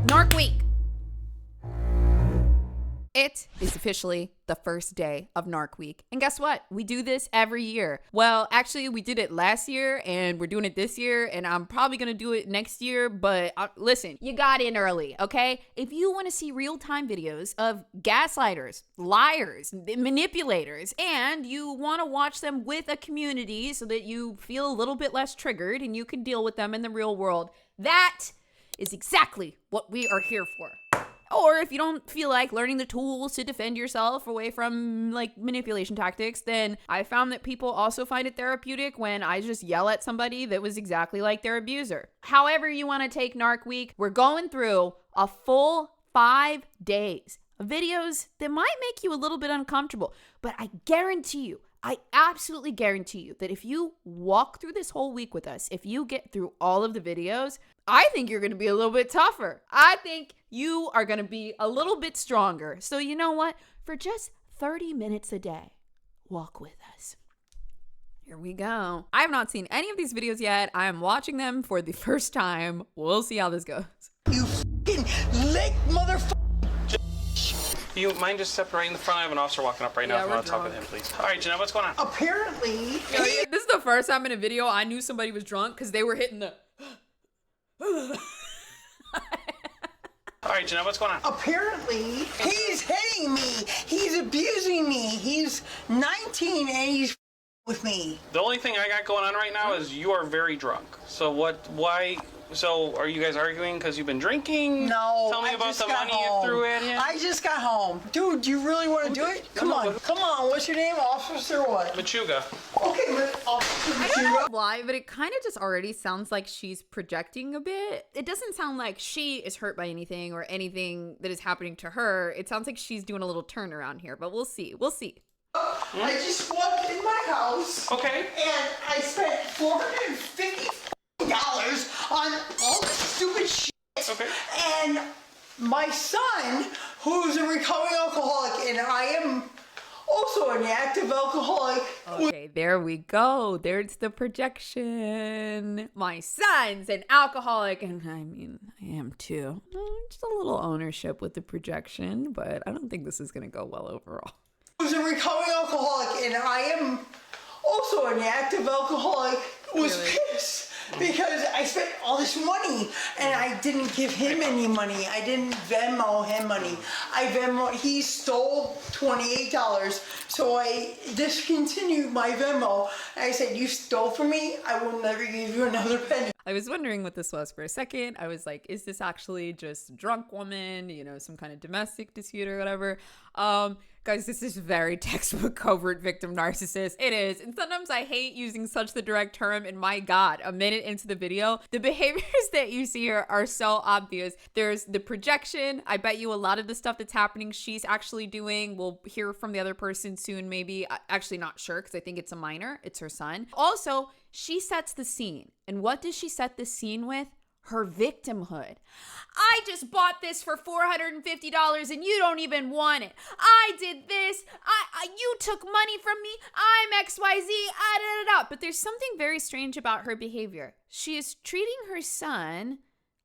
Narc Week. It is officially the first day of Narc Week. And guess what? We do this every year. Well, actually, we did it last year and we're doing it this year. And I'm probably going to do it next year. But listen, you got in early, okay? If you want to see real-time videos of gaslighters, liars, manipulators, and you want to watch them with a community so that you feel a little bit less triggered and you can deal with them in the real world, that is exactly what we are here for. Or if you don't feel like learning the tools to defend yourself away from like manipulation tactics, then I found that people also find it therapeutic when I just yell at somebody that was exactly like their abuser. However you want to take Narc Week, we're going through a full 5 days of videos that might make you a little bit uncomfortable, but I absolutely guarantee you that if you walk through this whole week with us, if you get through all of the videos, I think you're going to be a little bit tougher. I think you are going to be a little bit stronger. So you know what? For just 30 minutes a day, walk with us. Here we go. I have not seen any of these videos yet. I am watching them for the first time. We'll see how this goes. You fucking lick motherfucker. You mind just stepping right in the front? I have an officer walking up right now. If you want to talk with him, please. All right, Jeanette, what's going on? Apparently, This is the first time in a video I knew somebody was drunk because they were hitting the... All right, Jeanette, what's going on? Apparently, he's hitting me. He's abusing me. He's 19 and he's with me. The only thing I got going on right now is you are very drunk. So why? So are you guys arguing because you've been drinking? No, Tell me I about just the got money home. you threw at him. I just got home. Dude, do you really want to do it? Come on. What's your name? Officer what? Machuga. Okay, Officer I don't know Machuga. why, but it kind of just already sounds like she's projecting a bit. It doesn't sound like she is hurt by anything or anything that is happening to her. It sounds like she's doing a little turnaround here, but we'll see. We'll see. I just walked in my house. Okay. And I spent $450 on all this stupid shit. Okay. And my son, who's a recovering alcoholic, and I am also an active alcoholic. Okay, there we go. There's the projection. My son's an alcoholic, and I mean, I am too. Just a little ownership with the projection, but I don't think this is going to go well overall. Who's a recovering alcoholic, and I am also an active alcoholic. Was Really? pissed because I spent all this money and I didn't give him any money. I didn't Venmo him money. He stole $28, so I discontinued my Venmo. And I said, "You stole from me. I will never give you another penny." I was wondering what this was for a second. I was like, is this actually just a drunk woman, some kind of domestic dispute or whatever? Guys, this is very textbook covert victim narcissist. It is. And sometimes I hate using such the direct term. And my God, a minute into the video, the behaviors that you see here are so obvious. There's the projection. I bet you a lot of the stuff that's happening, she's actually doing. We'll hear from the other person soon, maybe. Actually, not sure, because I think it's a minor. It's her son. Also, she sets the scene. And what does she set the scene with? Her victimhood. I just bought this for $450 and you don't even want it. I did this. You took money from me. I'm XYZ. But there's something very strange about her behavior. She is treating her son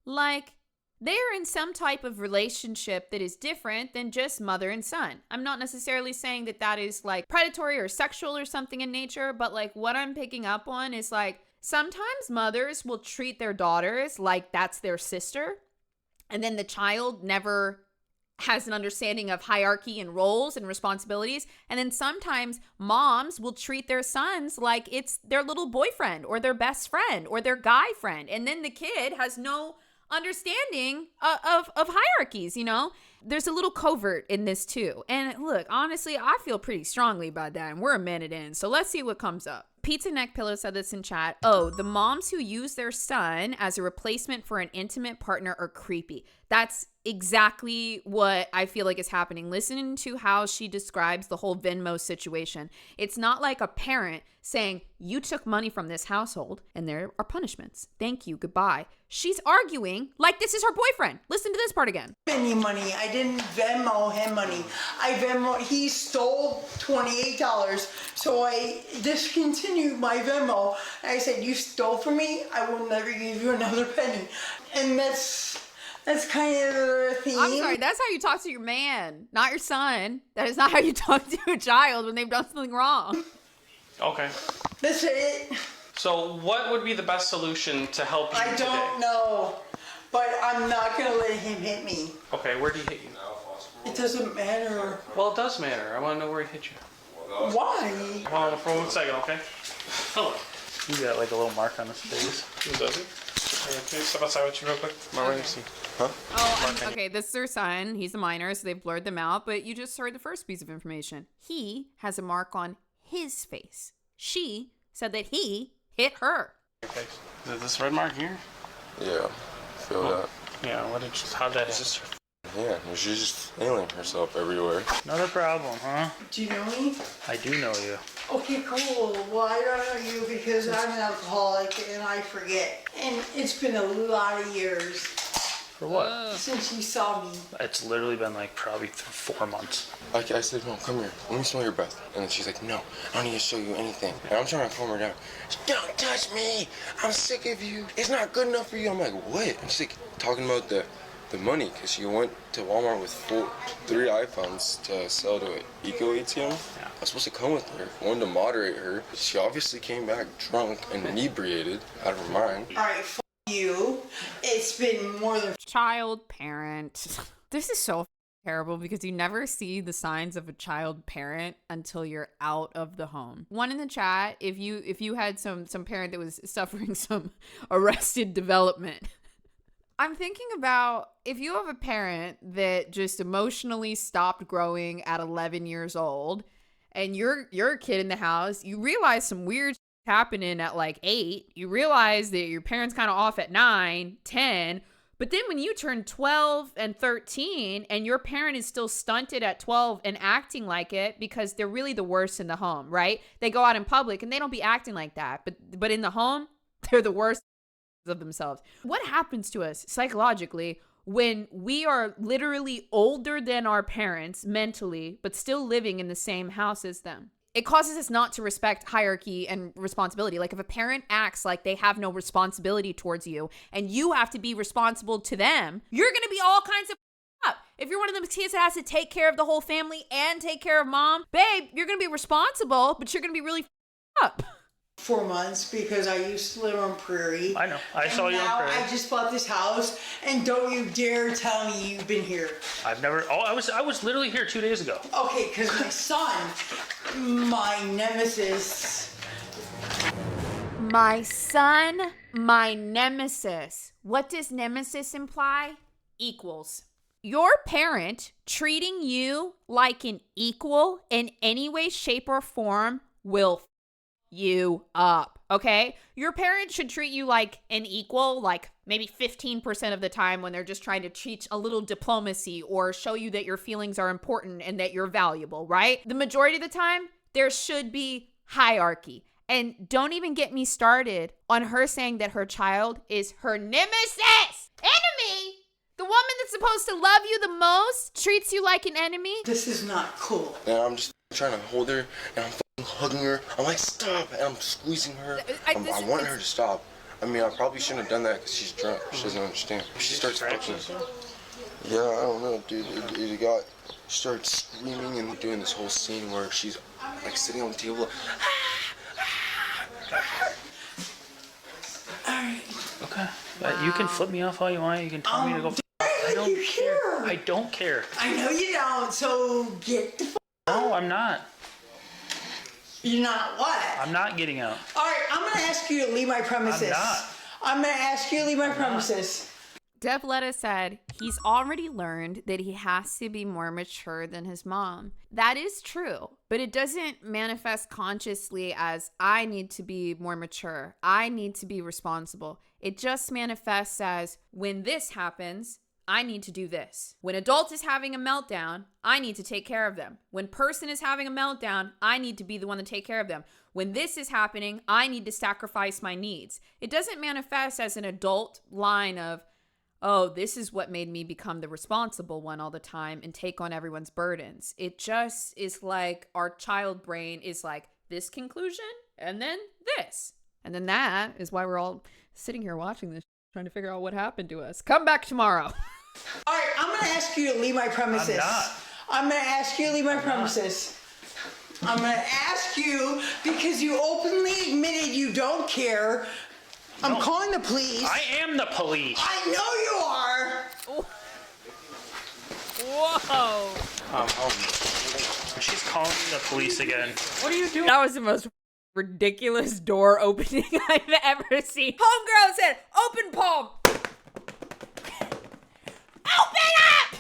like they are in some type of relationship that is different than just mother and son. I'm not necessarily saying that that is like predatory or sexual or something in nature, but like what I'm picking up on is like, sometimes mothers will treat their daughters like that's their sister, and then the child never has an understanding of hierarchy and roles and responsibilities. And then sometimes moms will treat their sons like it's their little boyfriend or their best friend or their guy friend. And then the kid has no understanding of hierarchies, There's a little covert in this too. And look, honestly, I feel pretty strongly about that. And we're a minute in, so let's see what comes up. Pizza Neck Pillow said this in chat. Oh, the moms who use their son as a replacement for an intimate partner are creepy. That's exactly what I feel like is happening. Listen to how she describes the whole Venmo situation. It's not like a parent saying, you took money from this household and there are punishments. Thank you. Goodbye. She's arguing like this is her boyfriend. Listen to this part again. Any money. I didn't Venmo him money. He stole $28, so I discontinued my Venmo. And I said, "You stole from me. I will never give you another penny." And that's That's kind of the theme. I'm sorry, that's how you talk to your man, not your son. That is not how you talk to a child when they've done something wrong. Okay. That's it. So what would be the best solution to help you I today? don't know, but I'm not gonna let him hit me. Okay, where'd he hit you? It doesn't matter. Well, it does matter. I want to know where he hit you. Why? Hold on for 1 second, okay? Hold on. You got like a little mark on his face. Does he? Can you step outside with you real quick? Let me see. Okay, this is their son. He's a minor, so they've blurred them out, but you just heard the first piece of information. He has a mark on his face. She said that he hit her. Okay. Is it this red mark here? Yeah, feel that. Yeah, how'd that hit? Just her hand. She's just flailing herself everywhere. Not a problem, huh? Do you know me? I do know you. Okay, cool. Well, I don't know you because I'm an alcoholic and I forget. And it's been a lot of years For what? since you saw me. It's literally been like probably 4 months. I said, Mom, come here. Let me smell your breath. And then she's like, no, I don't need to show you anything. And I'm trying to calm her down. Don't touch me. I'm sick of you. It's not good enough for you. I'm like, what? And she's like talking about the money because she went to Walmart with 3 iPhones to sell to an eco ATM. Yeah. I was supposed to come with her, wanted to moderate her. She obviously came back drunk and inebriated out of her mind. All right, you. It's been more than Child parent. This is so terrible because you never see the signs of a child parent until you're out of the home. One in the chat, if you had some parent that was suffering some arrested development. I'm thinking about if you have a parent that just emotionally stopped growing at 11 years old and you're a kid in the house, you realize some weird happening at like 8. You realize that your parents kind of off at 9, 10. But then when you turn 12 and 13 and your parent is still stunted at 12 and acting like it because they're really the worst in the home, right? They go out in public and they don't be acting like that. But in the home, they're the worst of themselves. What happens to us psychologically when we are literally older than our parents mentally, but still living in the same house as them? It causes us not to respect hierarchy and responsibility. Like if a parent acts like they have no responsibility towards you and you have to be responsible to them, you're going to be all kinds of up. If you're one of them kids that has to take care of the whole family and take care of mom, babe, you're going to be responsible, but you're going to be really up. 4 months because I used to live on Prairie. I know. I saw you on Now Prairie. I just bought this house, and don't you dare tell me you've been here. I've never. Oh, I was literally here 2 days ago. Okay, because my son, my nemesis. My son, my nemesis. What does nemesis imply? Equals. Your parent treating you like an equal in any way, shape, or form will you up, okay? Your parents should treat you like an equal, like maybe 15% of the time when they're just trying to teach a little diplomacy or show you that your feelings are important and that you're valuable, right? The majority of the time, there should be hierarchy. And don't even get me started on her saying that her child is her nemesis, enemy. The woman that's supposed to love you the most treats you like an enemy. This is not cool. And I'm just trying to hold her, and I'm hugging her. I'm like, stop, and I'm squeezing her. I want her to stop. I mean, I probably shouldn't have done that because she's drunk. She doesn't understand. She starts fucking. Yeah, I don't know, dude. She starts screaming and doing this whole scene where she's like sitting on the table. Alright. Okay. You can flip me off all you want. You can tell me to go. I don't care. I don't care. I know you don't, so get the No, I'm not. You're not what? I'm not getting out. Alright, I'm gonna ask you to leave my premises. I'm not. I'm gonna ask you to leave my premises. Devletta said he's already learned that he has to be more mature than his mom. That is true, but it doesn't manifest consciously as I need to be more mature. I need to be responsible. It just manifests as when this happens, I need to do this. When adult is having a meltdown, I need to take care of them. When person is having a meltdown, I need to be the one to take care of them. When this is happening, I need to sacrifice my needs. It doesn't manifest as an adult line of, oh, this is what made me become the responsible one all the time and take on everyone's burdens. It just is like our child brain is like this conclusion and then this. And then that is why we're all sitting here watching this. Trying to figure out what happened to us. Come back tomorrow. All right, I'm gonna ask you to leave my premises. I'm not. I'm gonna ask you to leave my premises. I'm gonna ask you because you openly admitted you don't care. I'm calling the police. I am the police. I know you are. Whoa. She's calling the police again. What are you doing? That was the most ridiculous door opening I've ever seen. Homegirl said, open palm. Open up!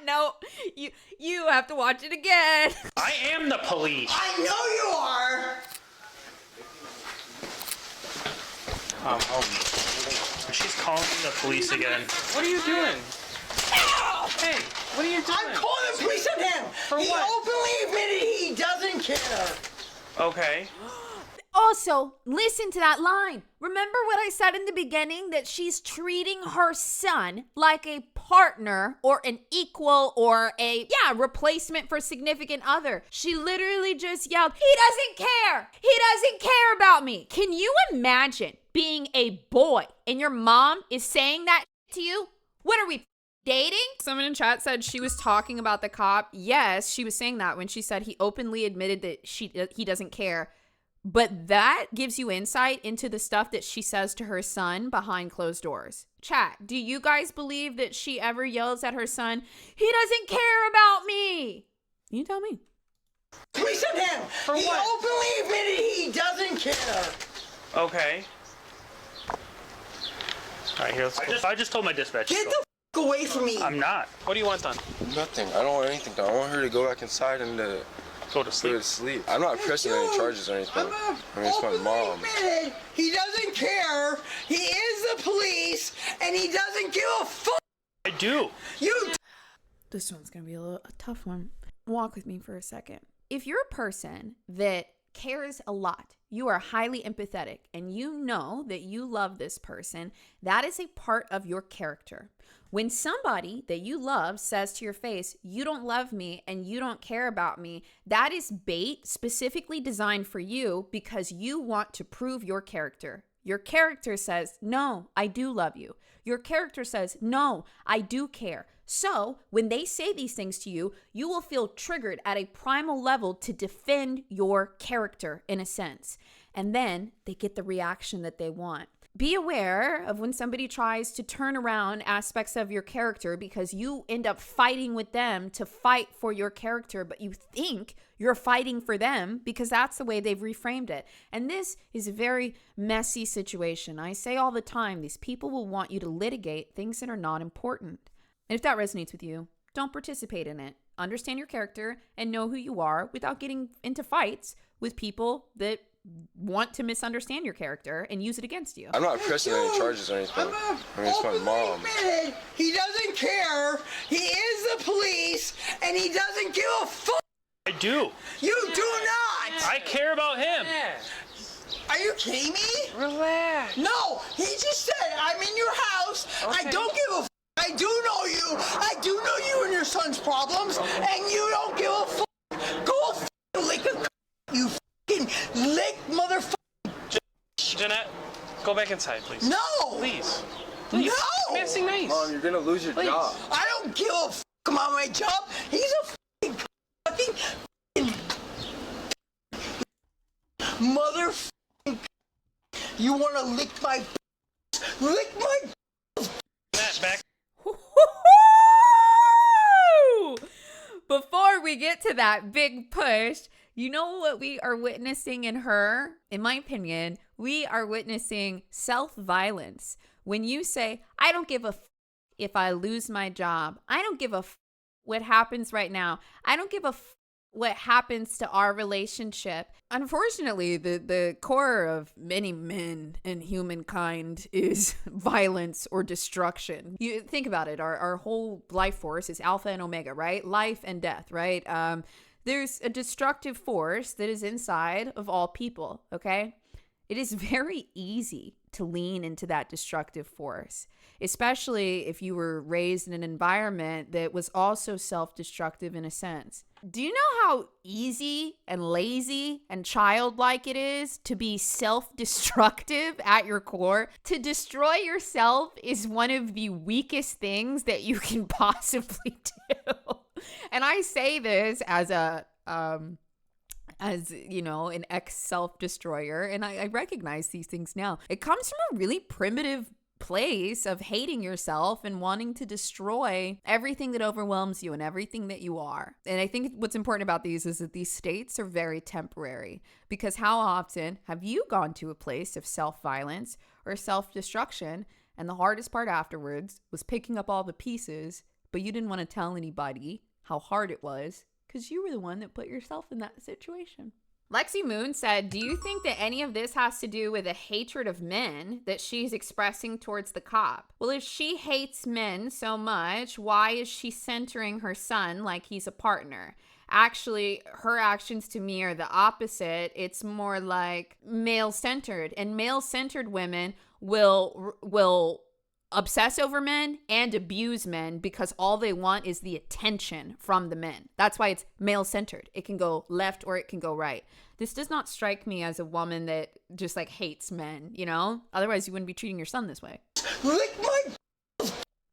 No, you have to watch it again. I am the police. I know you are. She's calling the police again. What are you doing? Hey, what are you doing? I'm calling the police on him. He what? openly admitted he doesn't care. Okay. Also, listen to that line. Remember what I said in the beginning, that she's treating her son like a partner or an equal or a replacement for significant other. She literally just yelled, he doesn't care. He doesn't care about me. Can you imagine being a boy and your mom is saying that to you? What are we, dating? Someone in chat said she was talking about the cop. Yes, she was saying that when she said he openly admitted that he doesn't care. But that gives you insight into the stuff that she says to her son behind closed doors. Chat, do you guys believe that she ever yells at her son, he doesn't care about me? You tell me. Police on him. He openly admitted he doesn't care. Okay. All right, here, let's go. I just told my dispatch. Get the away from me. I'm not. What do you want done? Nothing. I don't want anything done. I want her to go back inside and Go to go sleep. to sleep. I'm not pressing any charges or anything. I mean, it's my Openly mom. admitted he doesn't care. He is the police, and he doesn't give a fuck. I do. You. This one's going to be a tough one. Walk with me for a second. If you're a person that cares a lot, you are highly empathetic, and you know that you love this person, that is a part of your character. When somebody that you love says to your face, you don't love me and you don't care about me, that is bait specifically designed for you because you want to prove your character. Your character says, no, I do love you. Your character says, no, I do care. So when they say these things to you, you will feel triggered at a primal level to defend your character in a sense. And then they get the reaction that they want. Be aware of when somebody tries to turn around aspects of your character because you end up fighting with them to fight for your character, but you think you're fighting for them because that's the way they've reframed it. And this is a very messy situation. I say all the time, these people will want you to litigate things that are not important. And if that resonates with you, don't participate in it. Understand your character and know who you are without getting into fights with people that want to misunderstand your character and use it against you. I'm not pressing any charges or anything. I mean, it's my mom. Admitted he doesn't care. He is the police, and he doesn't give a fuck. I do. You do not. I care about him. Are you kidding me? Relax. No, he just said, I'm in your house. I don't give a fuck. I do know you. I do know you and your son's problems, and you don't give a fuck. Go lick a you fucking lick motherfucker. Jeanette, go back inside, please. No. Please. No. I'm asking nice. Mom, you're gonna lose your job. I don't give a fuck about my job. He's a fucking motherfucking. You want to lick my Jeanette, back. Before we get to that big push, you know what we are witnessing in her? In my opinion, we are witnessing self-violence. When you say, I don't give a if I lose my job. I don't give a what happens right now. I don't give a what happens to our relationship. Unfortunately, the core of many men and humankind is violence or destruction. You think about it. Our whole life force is alpha and omega, right? Life and death, right? There's a destructive force that is inside of all people, okay? It is very easy to lean into that destructive force, especially if you were raised in an environment that was also self-destructive in a sense. Do you know how easy and lazy and childlike it is to be self-destructive at your core? To destroy yourself is one of the weakest things that you can possibly do. And I say this as an ex-self-destroyer, and I recognize these things now. It comes from a really primitive place of hating yourself and wanting to destroy everything that overwhelms you and everything that you are. And I think what's important about these is that these states are very temporary, because how often have you gone to a place of self-violence or self-destruction, and the hardest part afterwards was picking up all the pieces, but you didn't want to tell anybody how hard it was because you were the one that put yourself in that situation. Lexi Moon said, do you think that any of this has to do with a hatred of men that she's expressing towards the cop? Well, if she hates men so much, why is she centering her son like he's a partner? Actually, her actions to me are the opposite. It's more like male-centered, and male-centered women will obsess over men and abuse men because all they want is the attention from the men. That's why it's male-centered. It can go left or it can go right. This does not strike me as a woman that just like hates men, you know? Otherwise, you wouldn't be treating your son this way. Lick my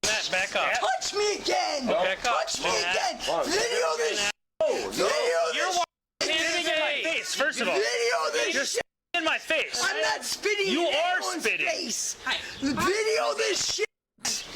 Matt, back up. touch me again. Back up. Touch me again. Video this. Video You're this. walking in my face, first of all. Video this. You're spitting in my face. I'm not spitting You in are anyone's spitting. face. Video this shit.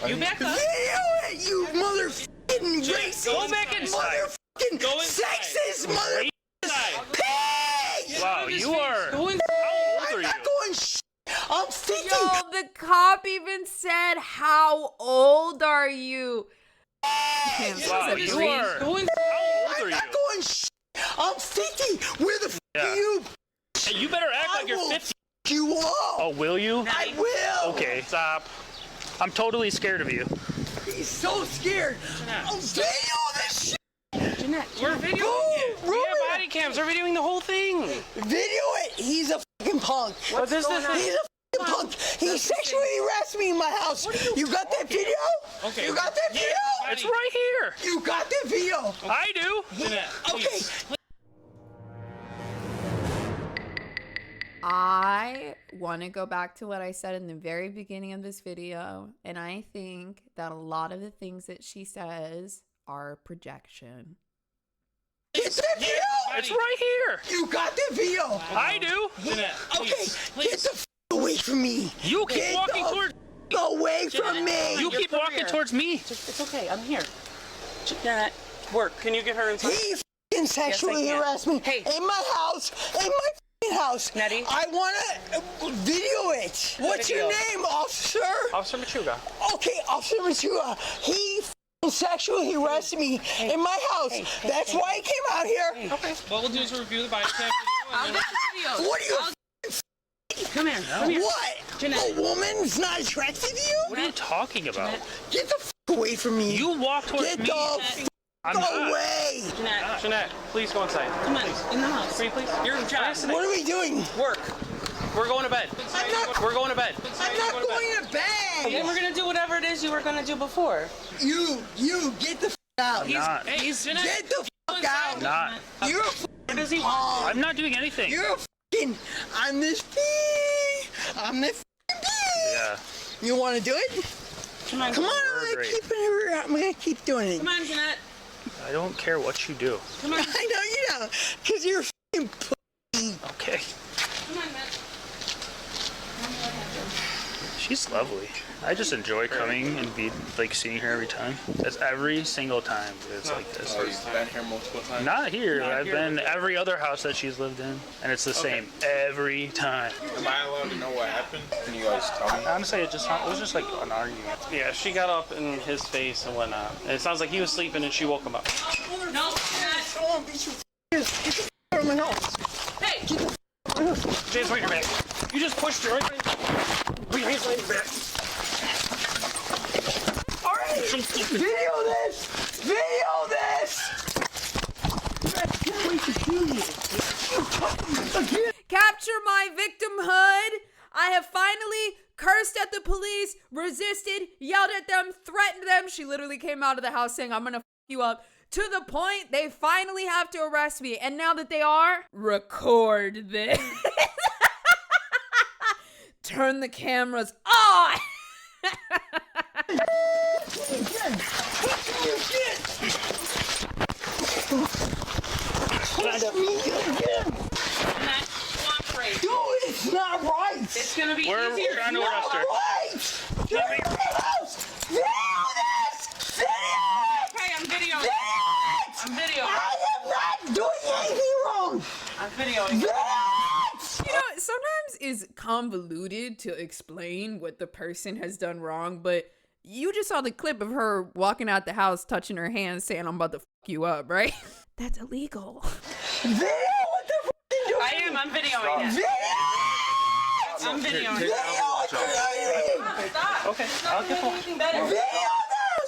You back up. Video it, you motherfucking racist. Go back inside. Motherfucking Go inside. sexist motherfucking pig. Wow, you are. Go inside. How old I'm are you? not going shit. I'm 50. Yo, the cop even said, how old are you? Wow, you are. Go inside. How old I'm are not you? going shit. I'm 50. Where the f Yeah. are you? Hey, you better act I like you're will 50. f you up. Oh, will you? I will. Okay, stop. I'm totally scared of you. He's so scared. I'm video this shit. We're videoing it. We Ruben. have body cams. We're videoing the whole thing. Video it. He's a fucking punk. What's this? He's a fucking punk. He sexually harassed me in my house. You got that video? Okay. You got that video? It's right here. You got that video? I do. Okay. I want to go back to what I said in the very beginning of this video, and I think that a lot of the things that she says are projection. Get that video? It's right here. You got that video? I do. Okay. Get the f away from me. You keep Get walking the towards. f away from me. You keep walking towards me. It's okay. I'm here. Janet, work. Can you get her inside? He f***ing sexually can. harassed me Hey. in my house. In my f***ing house. Nettie? I want to video it. What's your Video. name, officer? Officer Machuga. Okay, Officer Matua. He f***ing sexually harassed me in my house. That's why I came out here. Okay. What we'll do is review the body cam video. And then What are you? Come here. Come here. What? Jeanette. A woman's not attracted to you? What are you talking about? Get the f away from me. You walk towards Get me. the f I'm not. away. Jeanette, Jeanette, please go inside. come on. In the house. Can you please? Your job. What are we doing? Work. We're going to bed. I'm not- We're going to bed. I'm not going to bed. And we're gonna do whatever it is you were gonna do before. You get the f out. Not. Hey, Jeanette. Get the f out. Not. You're a f***ing punk. I'm not doing anything. You're a f***ing. I'm this bee. I'm the f***ing bee. Yeah. You want to do it? Come on. Come on, Great. I'm gonna keep doing it. Come on, Jeanette. I don't care what you do. Come on. I know you don't, cause you're a f***ing pussy. Okay. Come on, Matt. She's lovely. I just enjoy coming and seeing her every time. That's every single time it's like this. You've been here multiple times. Not here. I've been every other house that she's lived in, and it's the same every time. Am I allowed to know what happened? Can you guys tell me? Honestly, it was just like an argument. Yeah, she got up in his face and whatnot. And it sounds like he was sleeping and she woke him up. No, Jeanette. I want to beat you. Get the f out of my house. Hey. James, right your back. You just pushed her right. Put your hands behind your back. All right, video this. Video this. Capture my victimhood. I have finally cursed at the police, resisted, yelled at them, threatened them. She literally came out of the house saying, I'm gonna f you up. To the point they finally have to arrest me. And now that they are, record this. Turn the cameras on. Dude, it's not right. It's gonna be We're easier. trying to arrest her. Right. Get rid of the house. Video this. Video it. Okay, I'm videoing. Video it. I'm videoing. I am not doing anything wrong. I'm videoing. Video it. You know, sometimes it's convoluted to explain what the person has done wrong, but you just saw the clip of her walking out the house, touching her hand, saying, I'm about to fuck you up, right? That's illegal. Video what the f*** you doing? I am. I'm videoing it. Video. I'm videoing Video it. what you're doing. Stop. Okay, I'll get Anything better. Video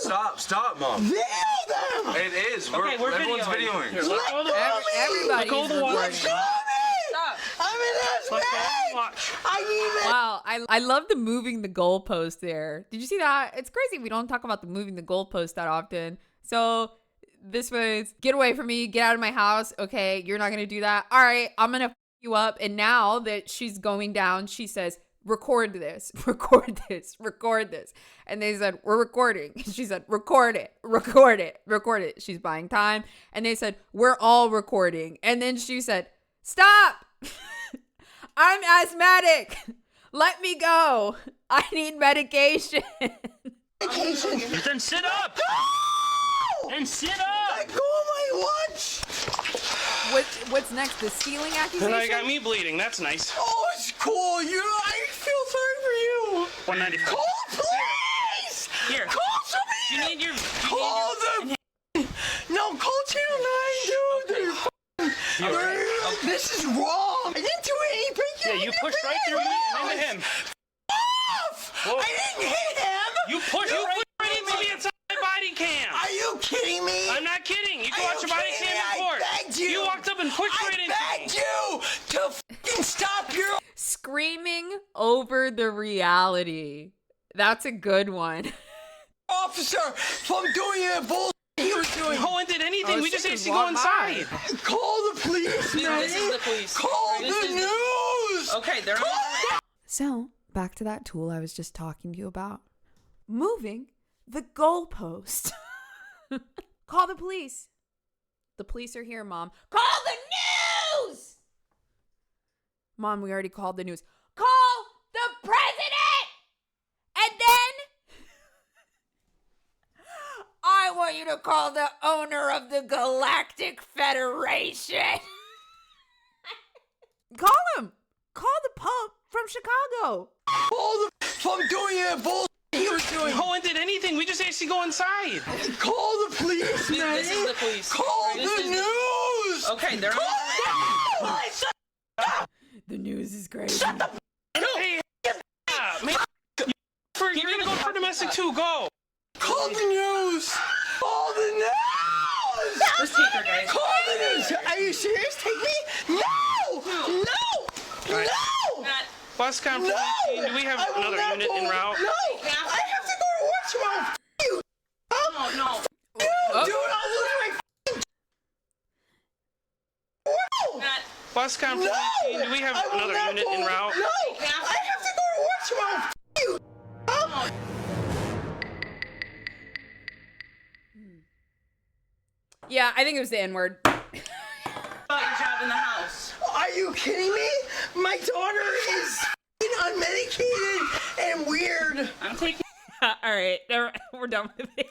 them. Stop, Mom. Video them. It is. Okay, we're everyone's videoing. videoing. Let go of the watch. Everybody's Let go of the recording. watch. Show me. Stop. I'm an ass Let go of the man. watch. I need it. Wow, I love the moving the goalpost there. Did you see that? It's crazy we don't talk about the moving the goalpost that often. So this was, get away from me, get out of my house. Okay, you're not gonna do that. All right, I'm gonna f you up. And now that she's going down, she says, record this, record this, record this. And they said, we're recording. She said, record it, record it, record it. She's buying time. And they said, we're all recording. And then she said, stop. I'm asthmatic. Let me go. I need medication. Medication. Then sit up. No! And sit up. Let go of my lunch. What's next? The stealing accusation? And I got me bleeding. That's nice. Oh, it's cool. I feel sorry for you. 195. Call the police. Here. Call somebody. You need your. Call the. No, call Channel 9, dude. This is wrong. I didn't do anything. Yeah, you pushed right through me and into him. Off. Whoa. I didn't hit him. You pushed right into me inside my body cam. Are you kidding me? I'm not kidding. You can Are watch you your body kidding me? cam in court. I begged you. You walked up and pushed right into I me. begged you to fucking stop your Screaming over the reality. That's a good one. officer from doing it bull he was doing. No one did anything. Oh, We just shit, asked just you to go walk by. inside. Call the police, man. This is the police. Call This the is news. Okay, they're on. Call So, back to that tool I was just talking to you about. Moving the goalpost. Call the police. The police are here, Mom. Call the news! Mom, we already called the news. Call the president! And then I want you to call the owner of the Galactic Federation. Call him. Call the pump from Chicago. the from doing it bull he was doing. No one did anything. We just asked you to go inside. Call the police, man. This is the police. Call This the is the- news. Okay, they're on. Call the police. The news is crazy. Hey, man. You're gonna go for domestic too. Go. Call the news. Call the news. Let's take her, guys. Call the news. Are you serious? Take me? No. No. No. Matt, Bus company. No. Do we have I will another not unit go. en route? No. I have to go to work tomorrow. F you. no. Dude, I'll lose my work. Matt, Bus company. No. Do we have I will another not unit go. en route? No. I have to go to work tomorrow. F you. Yeah, I think it was the N-word. about your job in the house. Are you kidding me? My daughter is f***ing unmedicated and weird. I'm taking. All right, we're done with it.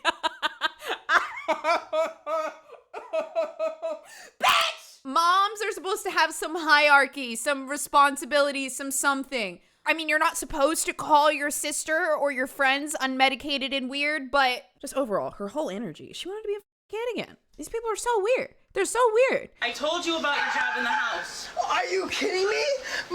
Bitch! Moms are supposed to have some hierarchy, some responsibility, some something. I mean, you're not supposed to call your sister or your friends unmedicated and weird, but just overall, her whole energy, she wanted to be a kid again. These people are so weird. They're so weird. I told you about your job in the house. Are you kidding me?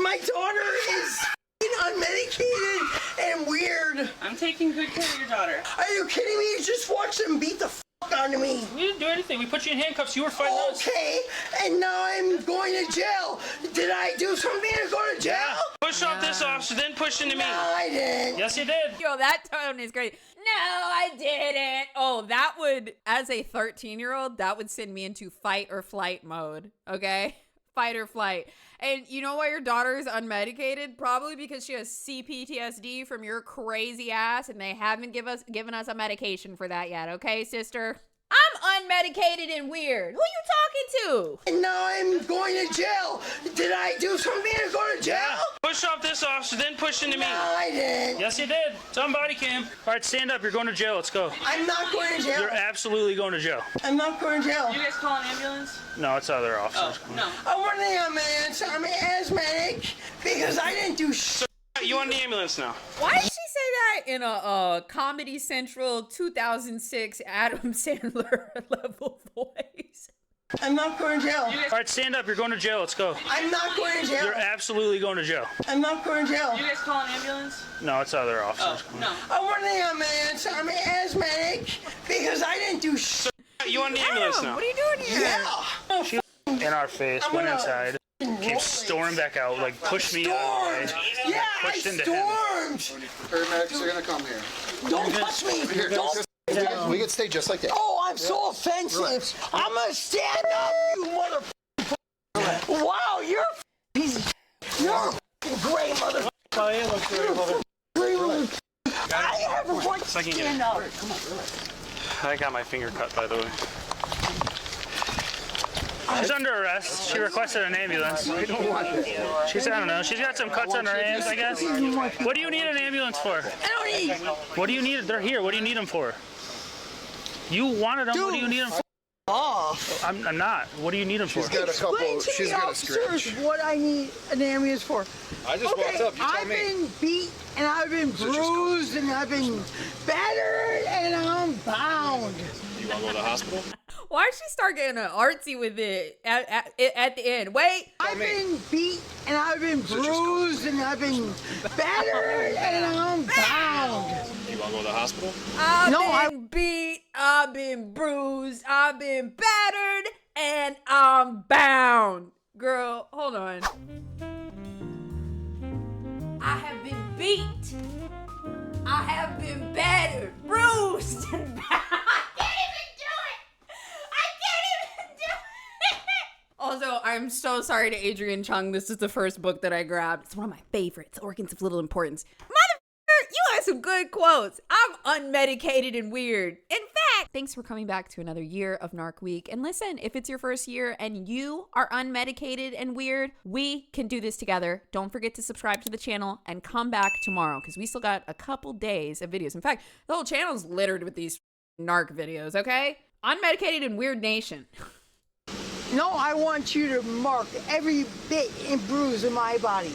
My daughter is f***ing unmedicated and weird. I'm taking good care of your daughter. Are you kidding me? You just watched them beat the f*** out of me. We didn't do anything. We put you in handcuffs. You were fighting us. Okay, and now I'm going to jail. Did I do something to go to jail? Push off this officer, then push into me. No, I didn't. Yes, you did. Yo, that tone is great. No, I didn't. Oh, Oh, that would, as a 13-year-old, that would send me into fight or flight mode. Okay? Fight or flight. And you know why your daughter is unmedicated? Probably because she has CPTSD from your crazy ass and they haven't given us a medication for that yet. Okay, sister? I'm unmedicated and weird. Who you talking to? And now I'm going to jail. Did I do something to go to jail? Push off this officer, then push into me. No, I didn't. Yes, you did. Somebody cam. All right, stand up. You're going to jail. Let's go. I'm not going to jail. You're absolutely going to jail. I'm not going to jail. You guys call an ambulance? No, it's other officers. No. I want the ambulance. I'm asthmatic because I didn't do shit. You on the ambulance now? Why did she say that in a Comedy Central 2006 Adam Sandler level voice? I'm not going to jail. All right, stand up. You're going to jail. Let's go. I'm not going to jail. You're absolutely going to jail. I'm not going to jail. You guys call an ambulance? No, it's other officers. No. I want the ambulance. I'm asthmatic because I didn't do shit. You on the ambulance Adam, now? what are you doing here? Yeah. She in our face, I'm went gonna inside, came storming back out, like pushed me out of the way. Yeah, I pushed into him. stormed. Paramedics are gonna come here. Don't touch me. Don't. We could stay just like that. Oh, I'm so offensive. I'm gonna stand up, you mother. Wow, you're a piece of. You're a gray mother. I am up there, mother. I have a right to Second stand unit. up. I got my finger cut, by the way. She's under arrest. She requested an ambulance. She's, I don't know. She's got some cuts on her hands, I guess. What do you need an ambulance for? I don't need. What do you need? They're here. What do you need them for? You wanted them. What do you need them for? Off. I'm not. What do you need them for? She's got a couple. Explain to She's the got a officers scratch. what I need an ambulance for. I just walked up. You tell I've me. been beat and I've been bruised and I've been battered and I'm bound. You want to go to the hospital? Why did she start getting artsy with it at the end? Wait. I've been beat and I've been bruised and I've been battered and I'm bound. You want to go to the hospital? I've been beat, I've been bruised, I've been battered, and I'm bound. Girl, hold on. I have been beat. I have been battered, bruised, and bound. I can't even do it. I can't even do it. Also, I'm so sorry to Adrian Chung. This is the first book that I grabbed. It's one of my favorites, Organs of Little Importance. You have some good quotes. I'm unmedicated and weird. In fact, thanks for coming back to another year of Narc Week. And listen, if it's your first year and you are unmedicated and weird, we can do this together. Don't forget to subscribe to the channel and come back tomorrow because we still got a couple days of videos. In fact, the whole channel's littered with these Narc videos, okay? Unmedicated and Weird Nation. No, I want you to mark every bit and bruise in my body.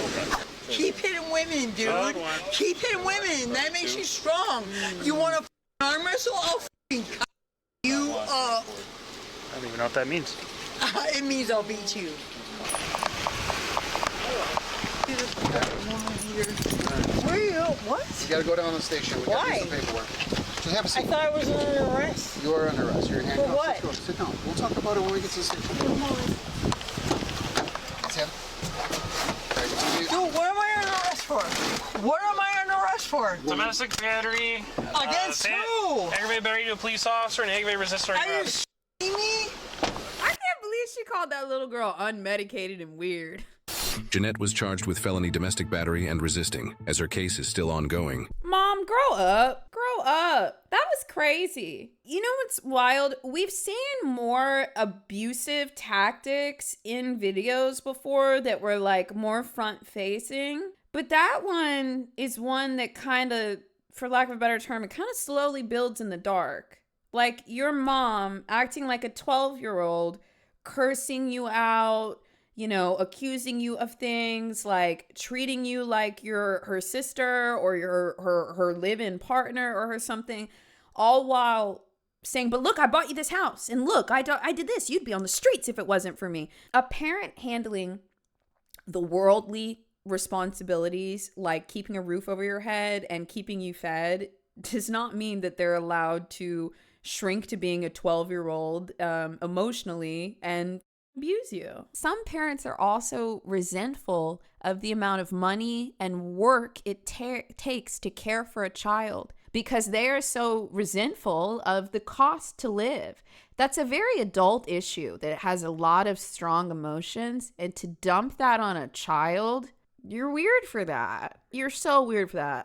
Okay. Keep hitting women, dude. Keep hitting women. That makes you strong. You want to arm wrestle? I'll cut you up. I don't even know what that means. It means I'll beat you. Where are you? What? You gotta go down to the station. We gotta do Why? some paperwork. Just have a I seat. thought I was under arrest. You are under arrest. You're in handcuffs. what? Let's go. Sit down. We'll talk about it when we get to the station. It's him. Dude, what am I under arrest for? What am I under arrest for? Domestic battery. Against who? Aggravated battery to a police officer and aggravated resisting Are you arrest. s***ing me? I can't believe she called that little girl unmedicated and weird. Jeanette was charged with felony domestic battery and resisting, as her case is still ongoing. Mom, grow up. Grow up. That was crazy. You know what's wild? We've seen more abusive tactics in videos before that were like more front facing. But that one is one that kind of, for lack of a better term, it kind of slowly builds in the dark. Like your mom acting like a 12-year-old, cursing you out, you know, accusing you of things, like treating you like you're her sister or her live-in partner or her something, all while saying, but look, I bought you this house, and look, I did this. You'd be on the streets if it wasn't for me. A parent handling the worldly responsibilities, like keeping a roof over your head and keeping you fed, does not mean that they're allowed to shrink to being a 12-year-old emotionally and abuse you. Some parents are also resentful of the amount of money and work it takes to care for a child. because they are so resentful of the cost to live. That's a very adult issue that has a lot of strong emotions. And to dump that on a child, you're weird for that. You're so weird for that.